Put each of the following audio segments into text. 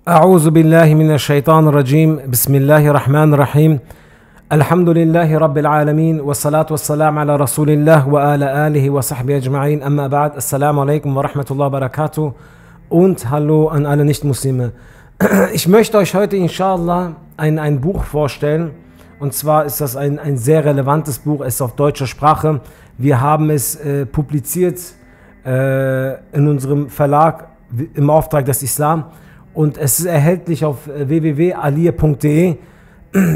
أعوذ بالله من الشيطان الرجيم بسم الله الرحمن الرحيم الحمد لله رب العالمين والصلاة والسلام على رسول الله وعلى آله وصحبه أجمعين أما بعد السلام عليكم ورحمة الله وبركاته und hallo an alle Nichtmuslime. Ich möchte euch heute inshallah ein Buch vorstellen und zwar ist das ein sehr relevantes Buch, es ist auf deutscher Sprache. Wir haben es publiziert in unserem Verlag im Auftrag des Islam. Und es ist erhältlich auf www.aliya.de.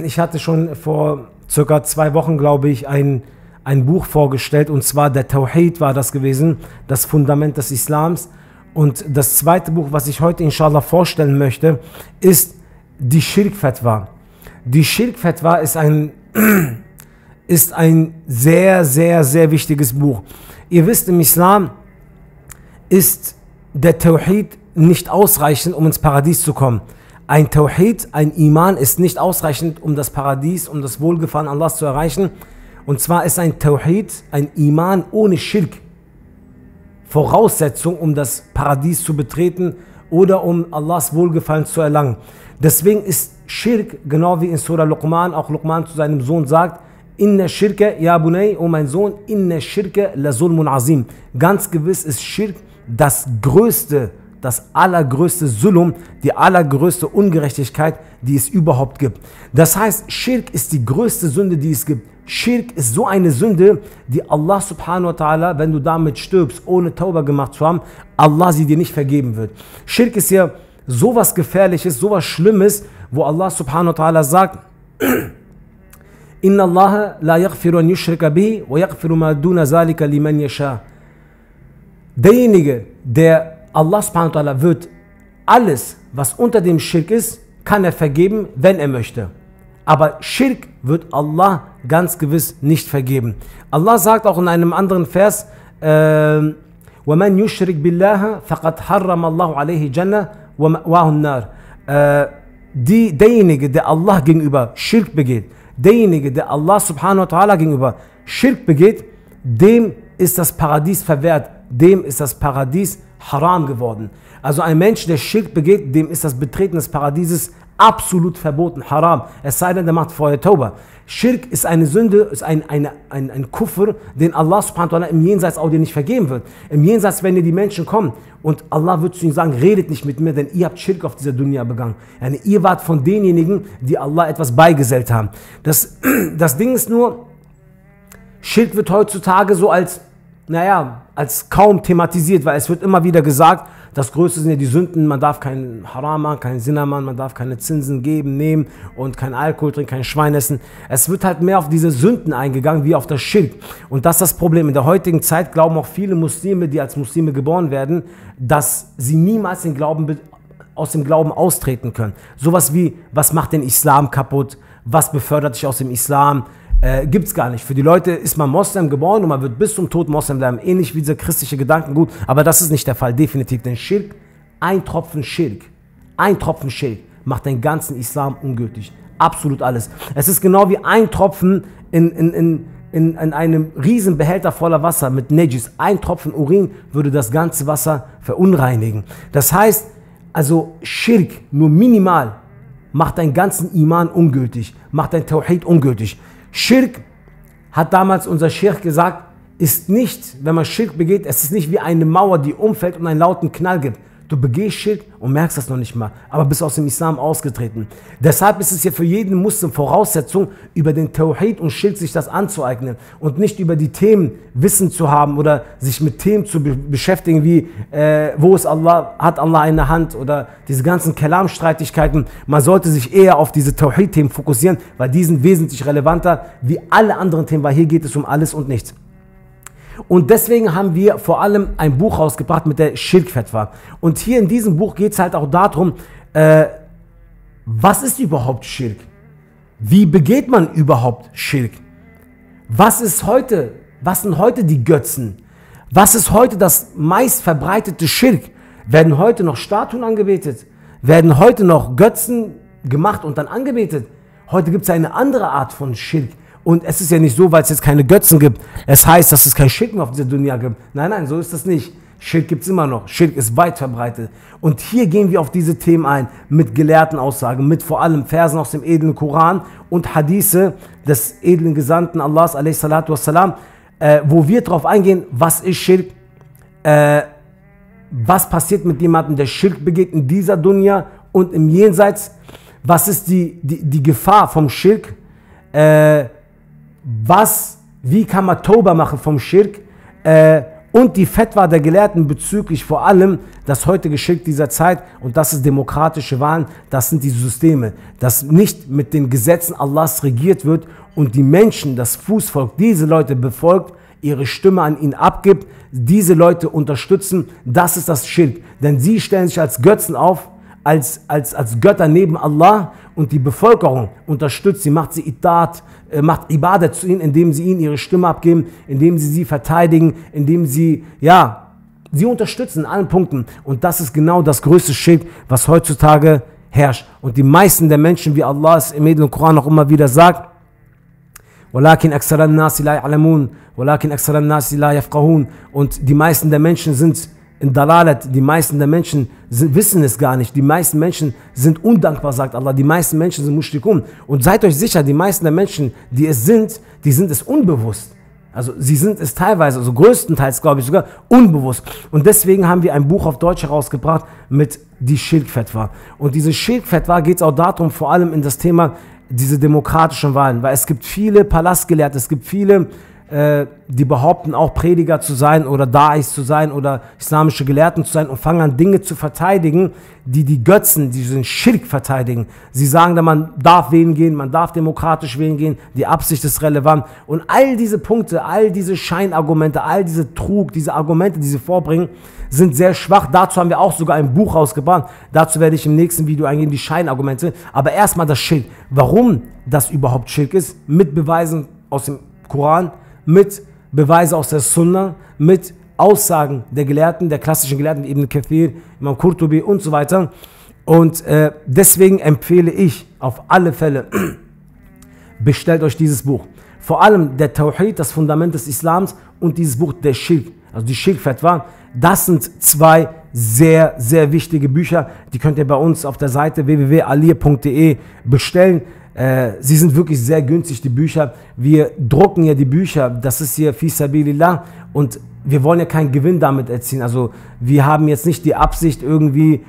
Ich hatte schon vor circa 2 Wochen, glaube ich, ein Buch vorgestellt. Und zwar der Tawhid war das gewesen, das Fundament des Islams. Und das zweite Buch, was ich heute inshallah vorstellen möchte, ist die Schirk-Fatwa. Die Schirk-Fatwa ist ein sehr, sehr, sehr wichtiges Buch. Ihr wisst, im Islam ist der Tawhid nicht ausreichend, um ins Paradies zu kommen. Ein Tawhid, ein Iman ist nicht ausreichend, um das Paradies, um das Wohlgefallen Allahs zu erreichen. Und zwar ist ein Tawhid, ein Iman ohne Schirk Voraussetzung, um das Paradies zu betreten oder um Allahs Wohlgefallen zu erlangen. Deswegen ist Schirk, genau wie in Surah Luqman, auch Luqman zu seinem Sohn sagt, Inna Shirke, ja Bunay, oh mein Sohn, Inna Shirke la Zulmun Azim. Ganz gewiss ist Schirk das allergrößte Zulum, die allergrößte Ungerechtigkeit, die es überhaupt gibt. Das heißt, Schirk ist die größte Sünde, die es gibt. Schirk ist so eine Sünde, die Allah subhanahu wa ta'ala, wenn du damit stirbst, ohne Tauba gemacht zu haben, Allah sie dir nicht vergeben wird. Schirk ist ja sowas Gefährliches, sowas Schlimmes, wo Allah subhanahu wa ta'ala sagt, Inna Allah la yaghfiru an yushrika bihi wa yaghfiru ma duna zalika liman yasha. Derjenige, der Allah subhanahu wa ta'ala wird alles, was unter dem Schirk ist, kann er vergeben, wenn er möchte. Aber Schirk wird Allah ganz gewiss nicht vergeben. Allah sagt auch in einem anderen Vers, وَمَنْ يُشْرِكْ بِاللَّهَ فَقَدْ حَرَّمَ اللَّهُ عَلَيْهِ جَنَّةً وَمَأْوَاهُ النَّارُ. Derjenige, der Allah gegenüber Schirk begeht, derjenige, der Allah subhanahu wa ta'ala gegenüber Schirk begeht, dem ist das Paradies verwehrt, dem ist das Paradies haram geworden. Also ein Mensch, der Schirk begeht, dem ist das Betreten des Paradieses absolut verboten, haram. Es sei denn, der macht vorher Tauba. Schirk ist eine Sünde, ist ein Kufr, den Allah subhanahu wa ta'ala im Jenseits auch dir nicht vergeben wird. Im Jenseits, wenn dir die Menschen kommen und Allah wird zu ihnen sagen, redet nicht mit mir, denn ihr habt Schirk auf dieser Dunya begangen. Yani, ihr wart von denjenigen, die Allah etwas beigesellt haben. Das Ding ist nur, Schirk wird heutzutage so als kaum thematisiert, weil es wird immer wieder gesagt, das Größte sind ja die Sünden, man darf keinen Haram machen, keinen Sinna machen, man darf keine Zinsen geben, nehmen und kein Alkohol trinken, kein Schwein essen. Es wird halt mehr auf diese Sünden eingegangen, wie auf das Schirk. Und das ist das Problem. In der heutigen Zeit glauben auch viele Muslime, die als Muslime geboren werden, dass sie niemals aus dem Glauben austreten können. Sowas wie, was macht den Islam kaputt? Was befördert dich aus dem Islam? Gibt es gar nicht. Für die Leute ist man Moslem geboren und man wird bis zum Tod Moslem bleiben. Ähnlich wie dieser christliche Gedankengut. Aber das ist nicht der Fall, definitiv. Denn Schirk, ein Tropfen Schirk macht den ganzen Islam ungültig. Absolut alles. Es ist genau wie ein Tropfen in einem riesen Behälter voller Wasser mit Najis. Ein Tropfen Urin würde das ganze Wasser verunreinigen. Das heißt, also Schirk nur minimal macht deinen ganzen Iman ungültig, macht dein Tawhid ungültig. Schirk, hat damals unser Sheikh gesagt, ist nicht, wenn man Schirk begeht, es ist nicht wie eine Mauer, die umfällt und einen lauten Knall gibt. Du begehst Schirk und merkst das noch nicht mal, aber bist aus dem Islam ausgetreten. Deshalb ist es ja für jeden Muslim Voraussetzung, über den Tawhid und Schirk sich das anzueignen und nicht über die Themen Wissen zu haben oder sich mit Themen zu beschäftigen wie, wo ist Allah, hat Allah eine Hand oder diese ganzen Kalam-Streitigkeiten. Man sollte sich eher auf diese Tawhid-Themen fokussieren, weil die sind wesentlich relevanter wie alle anderen Themen, weil hier geht es um alles und nichts. Und deswegen haben wir vor allem ein Buch rausgebracht mit der Schirk-Fatwa. Und hier in diesem Buch geht es halt auch darum, was ist überhaupt Schirk? Wie begeht man überhaupt Schirk? Was sind heute die Götzen? Was ist heute das meist verbreitete Schirk? Werden heute noch Statuen angebetet? Werden heute noch Götzen gemacht und dann angebetet? Heute gibt es eine andere Art von Schirk. Und es ist ja nicht so, weil es jetzt keine Götzen gibt. Es heißt, dass es kein Schirk mehr auf dieser Dunya gibt. Nein, nein, so ist das nicht. Schirk gibt es immer noch. Schirk ist weit verbreitet. Und hier gehen wir auf diese Themen ein, mit gelehrten Aussagen, mit vor allem Versen aus dem edlen Koran und Hadithe des edlen Gesandten Allahs, a.s., wo wir darauf eingehen, was ist Schirk, was passiert mit jemandem, der Schirk begeht in dieser Dunya und im Jenseits, was ist die Gefahr vom Schirk, wie kann man Tauba machen vom Schirk, und die Fatwa der Gelehrten bezüglich vor allem das heutige Schirk dieser Zeit, und das ist demokratische Wahlen, das sind die Systeme, dass nicht mit den Gesetzen Allahs regiert wird und die Menschen, das Fußvolk, diese Leute befolgt, ihre Stimme an ihn abgibt, diese Leute unterstützen, das ist das Schirk. Denn sie stellen sich als Götzen auf, als Götter neben Allah, und die Bevölkerung unterstützt sie, macht sie Itat, macht Ibadat zu ihnen, indem sie ihnen ihre Stimme abgeben, indem sie verteidigen, indem sie unterstützen in allen Punkten. Und das ist genau das größte Schirk, was heutzutage herrscht. Und die meisten der Menschen, wie Allah es im edlen Koran auch immer wieder sagt, وَلَكِنْ أَكْثَرَ النَّاسِ لَا يَعْلَمُونَ وَلَكِنْ أَكْثَرَ النَّاسِ لَا يَفْقَهُونَ. Und die meisten der Menschen sind in Dalalat, die meisten der Menschen wissen es gar nicht. Die meisten Menschen sind undankbar, sagt Allah. Die meisten Menschen sind Mushrikun. Und seid euch sicher, die meisten der Menschen, die sind es unbewusst. Also sie sind es teilweise, also größtenteils glaube ich sogar, unbewusst. Und deswegen haben wir ein Buch auf Deutsch herausgebracht mit die Schirk-Fatwa. Und diese Schirk-Fatwa geht es auch darum, vor allem in das Thema diese demokratischen Wahlen. Weil es gibt viele Palastgelehrte, es gibt viele, die behaupten auch Prediger zu sein oder Da'is zu sein oder islamische Gelehrten zu sein und fangen an Dinge zu verteidigen, die Götzen, die den Schirk verteidigen. Sie sagen dann, man darf wählen gehen, man darf demokratisch wählen gehen, die Absicht ist relevant. Und all diese Punkte, all diese Scheinargumente, all diese Trug, diese Argumente, die sie vorbringen, sind sehr schwach. Dazu haben wir auch sogar ein Buch rausgebracht. Dazu werde ich im nächsten Video eingehen, die Scheinargumente. Aber erstmal das Schirk. Warum das überhaupt Schirk ist, mit Beweisen aus dem Koran, mit Beweisen aus der Sunna, mit Aussagen der Gelehrten, der klassischen Gelehrten, wie Ibn Kathir, Imam Qurtubi und so weiter. Und deswegen empfehle ich auf alle Fälle, bestellt euch dieses Buch. Vor allem der Tawhid, das Fundament des Islams, und dieses Buch der Schirk, also die Schirk-Fatwa. Das sind zwei sehr, sehr wichtige Bücher. Die könnt ihr bei uns auf der Seite www.alir.de bestellen. Sie sind wirklich sehr günstig, die Bücher. Wir drucken ja die Bücher, das ist hier Fi Sabilillah, und wir wollen ja keinen Gewinn damit erzielen. Also wir haben jetzt nicht die Absicht, irgendwie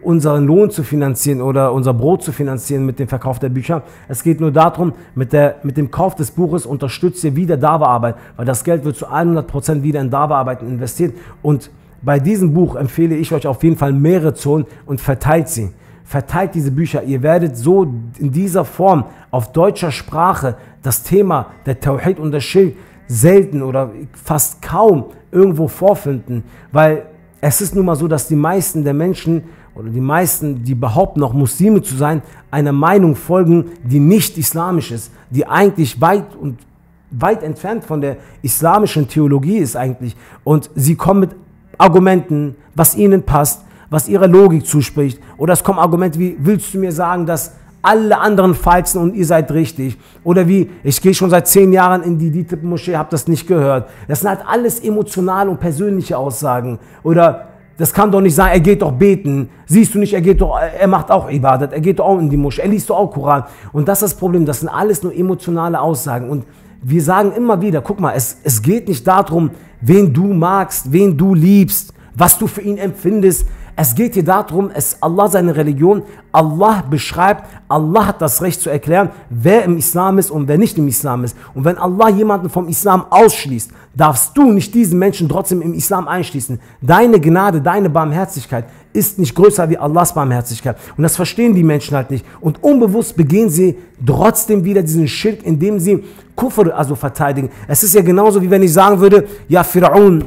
unseren Lohn zu finanzieren oder unser Brot zu finanzieren mit dem Verkauf der Bücher. Es geht nur darum, mit dem Kauf des Buches unterstützt ihr wieder Dawa-Arbeit, weil das Geld wird zu 100% wieder in Dawa-Arbeiten investiert. Und bei diesem Buch empfehle ich euch auf jeden Fall mehrere zu holen und verteilt sie. Verteilt diese Bücher. Ihr werdet so in dieser Form auf deutscher Sprache das Thema der Tawhid und der Schirk selten oder fast kaum irgendwo vorfinden, weil es ist nun mal so, dass die meisten der Menschen oder die meisten, die behaupten noch Muslime zu sein, einer Meinung folgen, die nicht islamisch ist, die eigentlich weit entfernt von der islamischen Theologie ist eigentlich, und sie kommen mit Argumenten, was ihnen passt, was ihrer Logik zuspricht. Oder es kommen Argumente wie, willst du mir sagen, dass alle anderen falsch sind und ihr seid richtig? Oder wie, ich gehe schon seit 10 Jahren in die DİTİB-Moschee, habe das nicht gehört. Das sind halt alles emotionale und persönliche Aussagen. Oder das kann doch nicht sein, er geht doch beten. Siehst du nicht, er macht auch Ibadat, er geht doch auch in die Moschee, er liest doch auch Koran. Und das ist das Problem, das sind alles nur emotionale Aussagen. Und wir sagen immer wieder, guck mal, es geht nicht darum, wen du magst, wen du liebst, was du für ihn empfindest. Es geht hier darum, Allah seine Religion, Allah beschreibt, Allah hat das Recht zu erklären, wer im Islam ist und wer nicht im Islam ist. Und wenn Allah jemanden vom Islam ausschließt, darfst du nicht diesen Menschen trotzdem im Islam einschließen. Deine Gnade, deine Barmherzigkeit ist nicht größer wie Allahs Barmherzigkeit. Und das verstehen die Menschen halt nicht. Und unbewusst begehen sie trotzdem wieder diesen Schirk, indem sie Kufr also verteidigen. Es ist ja genauso, wie wenn ich sagen würde, ja, Fir'aun,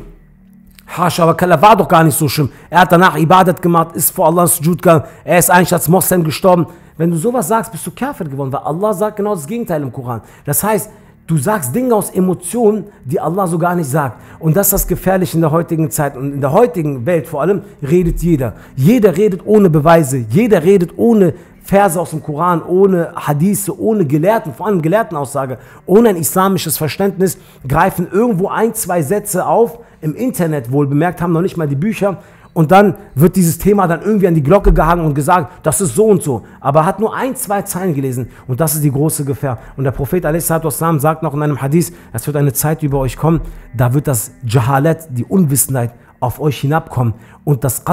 Hascha, aber Kalla war doch gar nicht so schlimm. Er hat danach Ibadat gemacht, ist vor Allah Sujud gegangen, er ist eigentlich als Moslem gestorben. Wenn du sowas sagst, bist du Kafir geworden, weil Allah sagt genau das Gegenteil im Koran. Das heißt, du sagst Dinge aus Emotionen, die Allah so gar nicht sagt. Und das ist das Gefährliche in der heutigen Zeit. Und in der heutigen Welt vor allem redet jeder. Jeder redet ohne Beweise, jeder redet ohne Verse aus dem Koran, ohne Hadithe, ohne Gelehrten, vor allem Gelehrtenaussage, ohne ein islamisches Verständnis, greifen irgendwo ein, zwei Sätze auf, im Internet wohl bemerkt, haben noch nicht mal die Bücher, und dann wird dieses Thema dann irgendwie an die Glocke gehangen und gesagt, das ist so und so. Aber er hat nur ein, zwei Zeilen gelesen, und das ist die große Gefahr. Und der Prophet a.s. sagt noch in einem Hadith, es wird eine Zeit über euch kommen, da wird das Jahalat, die Unwissenheit, auf euch hinabkommen, und das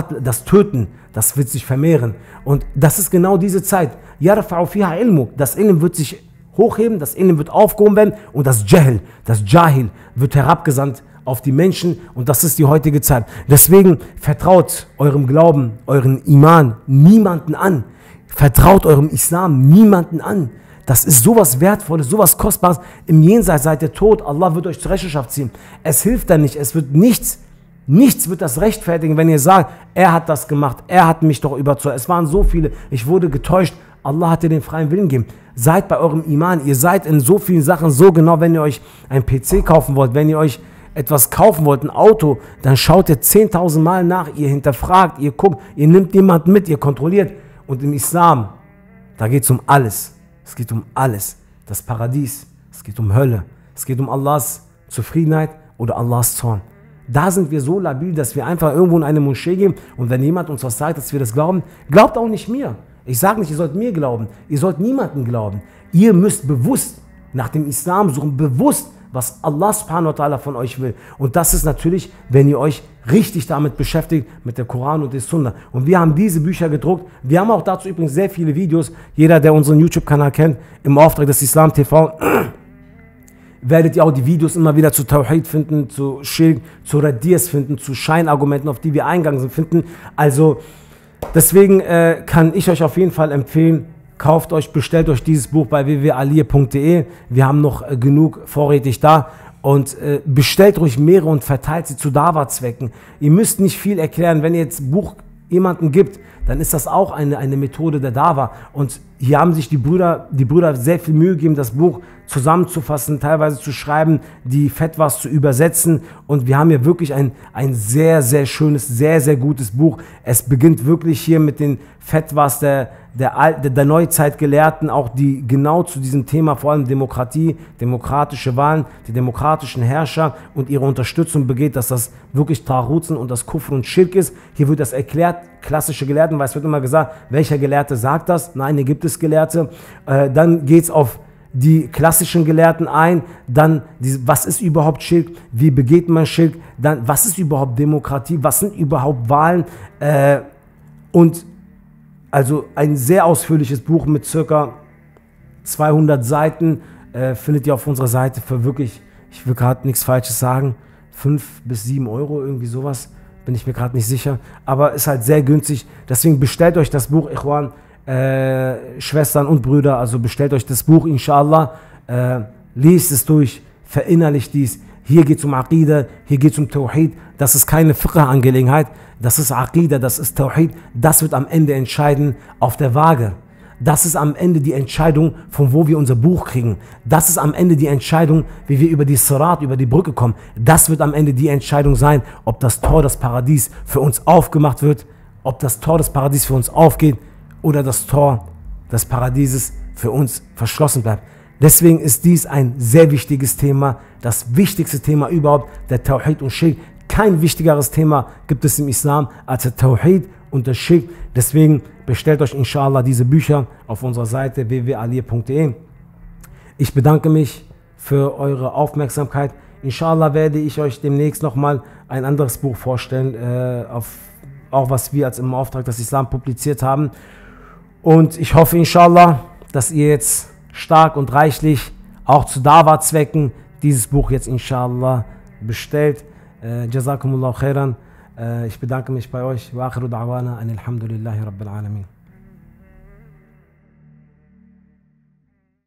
Töten, das wird sich vermehren. Und das ist genau diese Zeit. Yarfa'u fiha ilmu, das Ilm wird sich hochheben, das Ilm wird aufgehoben werden, und das Jahil wird herabgesandt auf die Menschen, und das ist die heutige Zeit. Deswegen vertraut eurem Glauben, euren Iman niemanden an. Vertraut eurem Islam niemanden an. Das ist sowas Wertvolles, sowas Kostbares. Im Jenseits seid ihr tot, Allah wird euch zur Rechenschaft ziehen. Es hilft dann nicht, es wird nichts wird das rechtfertigen, wenn ihr sagt, er hat das gemacht, er hat mich doch überzeugt. Es waren so viele, ich wurde getäuscht. Allah hat dir den freien Willen gegeben. Seid bei eurem Iman, ihr seid in so vielen Sachen so genau, wenn ihr euch ein PC kaufen wollt, wenn ihr euch etwas kaufen wollt, ein Auto, dann schaut ihr 10.000 Mal nach, ihr hinterfragt, ihr guckt, ihr nehmt jemanden mit, ihr kontrolliert. Und im Islam, da geht es um alles. Es geht um alles. Das Paradies, es geht um Hölle, es geht um Allahs Zufriedenheit oder Allahs Zorn. Da sind wir so labil, dass wir einfach irgendwo in eine Moschee gehen, und wenn jemand uns was sagt, dass wir das glauben, glaubt auch nicht mir. Ich sage nicht, ihr sollt mir glauben, ihr sollt niemanden glauben. Ihr müsst bewusst nach dem Islam suchen, bewusst, was Allah subhanahu wa ta'ala von euch will. Und das ist natürlich, wenn ihr euch richtig damit beschäftigt, mit der Koran und der Sunna. Und wir haben diese Bücher gedruckt. Wir haben auch dazu übrigens sehr viele Videos. Jeder, der unseren YouTube-Kanal kennt, im Auftrag des Islam TV, werdet ihr auch die Videos immer wieder zu Tawhid finden, zu Schirk, zu Radiers finden, zu Scheinargumenten, auf die wir eingegangen sind, finden. Also deswegen kann ich euch auf jeden Fall empfehlen, kauft euch, bestellt euch dieses Buch bei www.aliye.de. Wir haben noch genug vorrätig da. Und bestellt ruhig mehrere und verteilt sie zu Dawa-Zwecken. Ihr müsst nicht viel erklären. Wenn ihr jetzt ein Buch jemanden gibt, dann ist das auch eine Methode der Dawa. Und hier haben sich die Brüder sehr viel Mühe gegeben, das Buch zusammenzufassen, teilweise zu schreiben, die Fetwas zu übersetzen. Und wir haben hier wirklich ein sehr, sehr schönes, sehr, sehr gutes Buch. Es beginnt wirklich hier mit den Fetwas der Neuzeitgelehrten, auch die genau zu diesem Thema, vor allem Demokratie, demokratische Wahlen, die demokratischen Herrscher und ihre Unterstützung begeht, dass das wirklich Taghut und das Kufr und Schirk ist. Hier wird das erklärt, klassische Gelehrten, weil es wird immer gesagt, welcher Gelehrte sagt das? Nein, hier gibt es Gelehrte. Dann geht es auf die klassischen Gelehrten ein, dann was ist überhaupt Schirk, wie begeht man Schirk, dann was ist überhaupt Demokratie, was sind überhaupt Wahlen, und also ein sehr ausführliches Buch mit ca. 200 Seiten findet ihr auf unserer Seite für wirklich, ich will gerade nichts Falsches sagen, 5 bis 7 Euro, irgendwie sowas, bin ich mir gerade nicht sicher, aber ist halt sehr günstig, deswegen bestellt euch das Buch, Ikhwan, Schwestern und Brüder, also bestellt euch das Buch, inshallah, lest es durch, verinnerlicht dies. Hier geht es um Aqidah, hier geht es um Tawhid, das ist keine Fiqh-Angelegenheit, das ist Aqidah, das ist Tawhid, das wird am Ende entscheiden auf der Waage. Das ist am Ende die Entscheidung, von wo wir unser Buch kriegen. Das ist am Ende die Entscheidung, wie wir über die Sirat, über die Brücke kommen. Das wird am Ende die Entscheidung sein, ob das Tor des Paradies für uns aufgemacht wird, ob das Tor des Paradies für uns aufgeht oder das Tor des Paradieses für uns verschlossen bleibt. Deswegen ist dies ein sehr wichtiges Thema, das wichtigste Thema überhaupt, der Tawhid und Schirk. Kein wichtigeres Thema gibt es im Islam als der Tawhid und der Schirk. Deswegen bestellt euch inshallah diese Bücher auf unserer Seite www.aliye.de. Ich bedanke mich für eure Aufmerksamkeit. Inshallah werde ich euch demnächst nochmal ein anderes Buch vorstellen, auch was wir als im Auftrag des Islam publiziert haben. Und ich hoffe inshallah, dass ihr jetzt stark und reichlich auch zu Dawa-Zwecken dieses Buch jetzt inshallah bestellt. Jazakumullahu khairan. Ich bedanke mich bei euch. Wa akhiru da'wana anil hamdulillahi rabbil alamin.